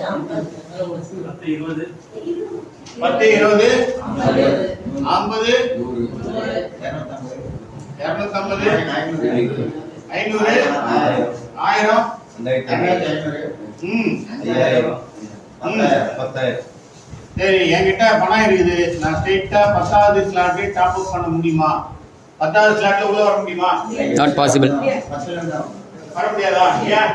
10, 20, 50, 250, 500, 1000, 10,000. சரி, என்கிட்ட பணம் இருக்குது, நான் ஸ்ட்ரெயிட்டா 10வது ஸ்லாட் டாப் அப் பண்ண முடியுமா? 10வது ஸ்லாட்ல உள்ள வர முடியுமா? Not possible. வர முடியாதா? ஏன்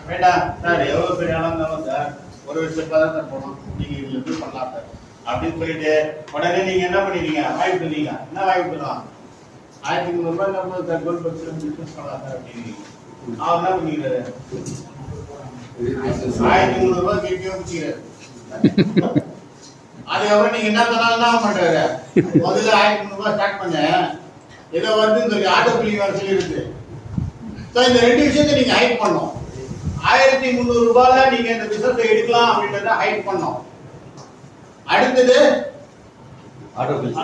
வேண்டாம் சார், எவ்வளவு பெரிய ஆளா இருந்தாலும் சார் ஒரு வருஷம் தான் சார் போனோம், நீங்க இதுல இருந்து பண்ணலாம் சார் அப்படின்னு சொல்லிட்டு உடனே நீங்க என்ன பண்ணிடுறீங்க? வாய்ப்பு பண்ணீங்க. என்ன வாய்ப்பு பண்ணலாம்? 1300 ரூபாய் நம்ம சார் கோல்ட் பக்ஸ் பிசினஸ் பண்ணலாம் சார் அப்படின்னு அவர் என்ன பண்ணிக்கிறாரு? 1300 ரூபாய் கேட்கவே முடிக்கிறாரு. அதுக்கப்புறம் நீங்க என்ன சொன்னாலும் என்ன பண்றாரு? முதல்ல 1300 ரூபாய் ஸ்டார்ட் பண்ண ஏதோ வந்து இந்த ஆட்டோ பில்லிங் வர சொல்லி இருக்கு. இந்த ரெண்டு விஷயத்தை நீங்க ஹைட் பண்ணணும். 1300 ரூபாயில நீங்க இந்த பிசினஸ் எடுக்கலாம் அப்படின்றத ஹைட் பண்ணணும். அடுத்தது ஆட்டோ பில்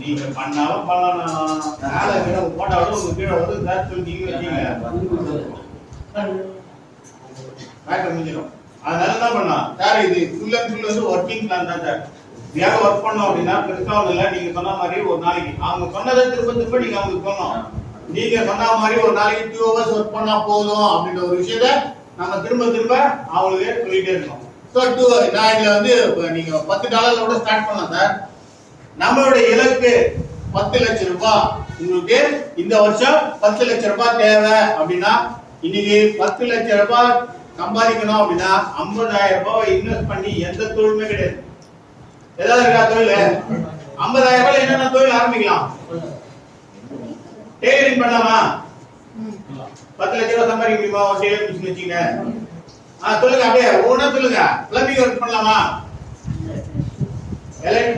நீங்க பண்ணாலும் பண்ணலாம், மேல கீழ போட்டாலும் உங்க கீழ வந்து நேரத்தில் நீங்க வச்சீங்க மேட்டர் முடிஞ்சிடும். அதனால என்ன பண்ணலாம் சார், இது ஃபுல் அண்ட் ஃபுல் வந்து ஒர்க்கிங் பிளான் தான் சார். யாரும் ஒர்க் பண்ணோம் அப்படின்னா பெருசா ஒன்றும் இல்லை. நீங்க சொன்ன மாதிரி ஒரு நாளைக்கு அவங்க சொன்னதை திரும்ப திரும்ப நீங்க அவங்களுக்கு சொல்லணும். நீங்க சொன்ன மாதிரி ஒரு நாளைக்கு 2 hours ஒர்க் பண்ணா போதும் அப்படின்ற ஒரு விஷயத்த நம்ம திரும்ப திரும்ப அவங்களுக்கு சொல்லிட்டே இருக்கணும். ஸோ நான் இதுல வந்து நீங்க $10 கூட ஸ்டார்ட் பண்ணலாம் சார். நம்மளுடைய இலக்கு 10 லட்சம் ரூபாய். உங்களுக்கு இந்த வருஷம் 10 லட்சம் ரூபாய் தேவை அப்படின்னா இன்னைக்கு 10 லட்சம் ரூபாய் சம்பாதிக்கணும் அப்படின்னா 50,000 ரூபாய் இன்வெஸ்ட் பண்ணி எந்த தொழிலுமே கிடையாது. ஏதாவது இருக்கா தொழில்? 50,000 ரூபாய் என்னென்ன தொழில் ஆரம்பிக்கலாம்? டெய்லரிங் பண்ணலாமா? 10 லட்சம் ரூபாய் சம்பாதிக்க முடியுமா? ஒரு டெய்லரிங் மிஷின் வச்சுங்க. சொல்லுங்க, அப்படியே ஒவ்வொன்றா சொல்லுங்க. பிளம்பிங் ஒர்க் பண்ணலாமா?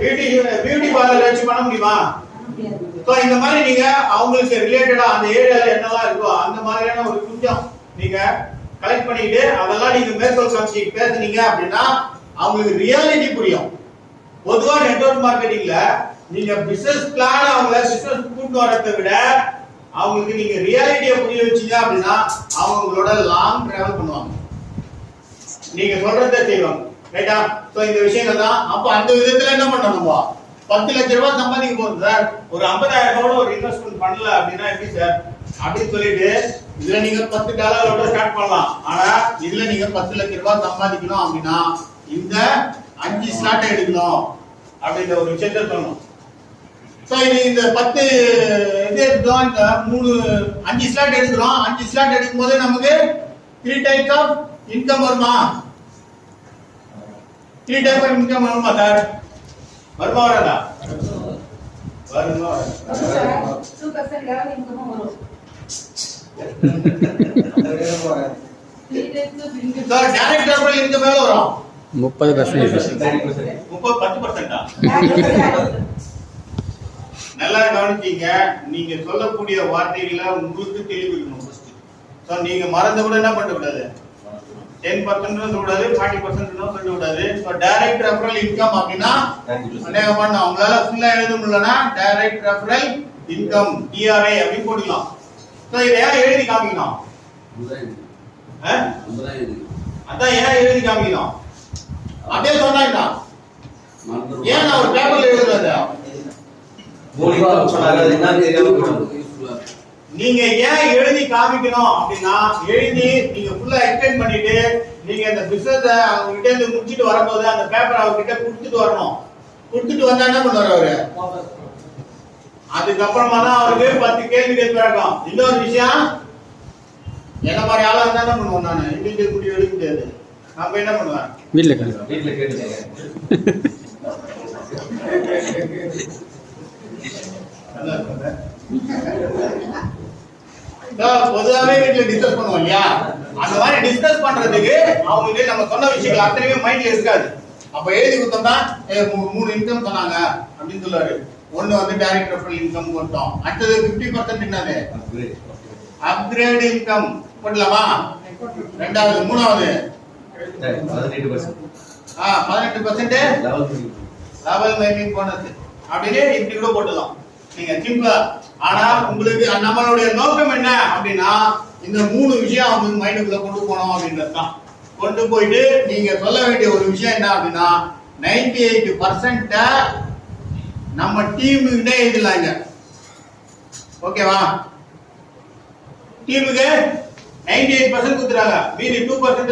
பியூட்டி பார்லர் வச்சு பண்ண முடியுமா? இந்த மாதிரி நீங்க அவங்களுக்கு ரிலேட்டடா அந்த ஏரியால என்னெல்லாம் இருக்கோ அந்த மாதிரியான ஒரு கொஞ்சம் நீங்க கலெக்ட் பண்ணிட்டு அதெல்லாம் நீங்க மேற்கோள் காமிச்சு பேசுனீங்க அப்படின்னா அவங்களுக்கு ரியாலிட்டி புரியும். பொதுவா நெட்வொர்க் மார்க்கெட்டிங்ல நீங்க பிசினஸ் பிளான் அவங்கள பிசினஸ் கூட்டு வரதை விட அவங்களுக்கு நீங்க ரியாலிட்டியை புரிய வச்சீங்க அப்படின்னா அவங்களோட லாங் டிராவல் பண்ணுவாங்க. நீங்க சொல்றதை செய்வாங்க. ரைட்டா? சோ இந்த விஷயங்கள் தான். அப்ப அந்த விதத்துல என்ன பண்ணணும்? 10 லட்சம் ரூபாய் சம்பாதிக்க போகுது சார், ஒரு 50,000 ரூபாய் ஒரு இன்வெஸ்ட்மெண்ட் பண்ணல அப்படின்னா எப்படி சார் அப்படின்னு சொல்லிட்டு இதுல நீங்க $10 ஸ்டார்ட் பண்ணலாம். ஆனா இதுல நீங்க 10 லட்சம் ரூபாய் சம்பாதிக்கணும் அப்படின்னா இந்த 5 ஸ்லாட் எடுக்கணும் அப்படின்ற ஒரு விஷயத்த சொல்லணும். சோ இது இந்த 10 இது எடுத்தோம், இந்த 5 ஸ்லாட் எடுக்கிறோம். 5 ஸ்லாட் எடுக்கும் போது நமக்கு 3 டைப்ஸ் ஆஃப் இன்கம் வருமா? 3 டைப் ஆஃப் இன்கம் வருமா சார்? வருமா வராதா? வருமா? 2% லெவல் இன்கம் வரும். சார் டைரக்ட் ரெஃபரல் இன்கம் எவ்வளவு வரும்? 30%. 10%. நல்லா கவனிச்சீங்க. நீங்க சொல்லக்கூடிய வார்த்தைகளை உங்களுக்கு தெளிவுக்கணும் ஃபர்ஸ்ட். சோ நீங்க மறந்து கூட என்ன பண்ண கூடாது, 10% சொல்லக்கூடாது, 40% சொல்லக்கூடாது. ஸோ டைரக்ட் ரெஃபரல் இன்கம் அப்படின்னா அநேகமான அவங்களால ஃபுல்லா எழுத முடியலன்னா டைரக்ட் ரெஃபரல் இன்கம் டிஆர்ஐ அப்படின்னு போட்டுக்கலாம். ஸோ இதை ஏன் எழுதி காமிக்கணும்? அதான் ஏன் எழுதி காமிக்கணும்? அப்படியே சொன்னாங்க. ஏன் நான் ஒரு பேப்பர்ல எழுதுறது? நீங்க ஏன் எழுதி காமிக்கணும் அப்படின்னா எழுதி நீங்க ஃபுல்லா எக்ஸ்பிளைன் பண்ணிட்டு நீங்க இந்த பிசினஸ் அவங்க கிட்ட இருந்து முடிச்சிட்டு வரும்போது அந்த பேப்பர் அவங்க கிட்ட கொடுத்துட்டு வரணும். கொடுத்துட்டு வந்தா என்ன பண்ணுவாரு அவரு? அதுக்கப்புறமா தான் அவருக்கு 10 கேள்விகள் கேட்கலாம். இன்னொரு விஷயம், என்ன மாதிரி ஆளா இருந்தா என்ன பண்ணுவோம், நான் இண்டிவிஜுவல் முடிவு எடுக்க முடியாது. நம்ம என்ன பண்ணுவேன்? வீட்ல பொதுவாகவே வீட்டுல டிஸ்கஸ் பண்ணுவோம் இல்லையா? அந்த மாதிரி டிஸ்கஸ் பண்றதுக்கு அவங்களுக்கு நம்ம சொன்ன விஷயங்கள் அத்தனையுமே மைண்ட்ல இருக்காது. அப்ப எழுதி கொடுத்தோம்னா 3 இன்கம் சொன்னாங்க அப்படின்னு சொல்லுவாரு. ஒண்ணு வந்து டைரக்ட் ரெஃபரல் இன்கம் போட்டோம். அடுத்தது 50% என்னது? அப்கிரேட் இன்கம் போடலாமா? ரெண்டாவது, மூணாவது 18% லெவல் மெயின்டைன் போனது அப்படின்னு இப்படி கூட போட்டுலாம் நீங்க சிம்பிளா. ஆனா உங்களுக்கு நம்மளுடைய நோக்கம் என்ன அப்படின்னா இந்த 3 விஷயம் அவங்க மைண்டுக்குள்ள கொண்டு போனோம் அப்படின்றது தான். கொண்டு போயிட்டு நீங்க சொல்ல வேண்டிய ஒரு விஷயம் என்ன அப்படின்னா 98% நம்ம டீமுக்கிட்டே எழுதிடலாங்க. ஓகேவா? டீமுக்கு 98% கொடுத்துறாங்க, மீதி 2%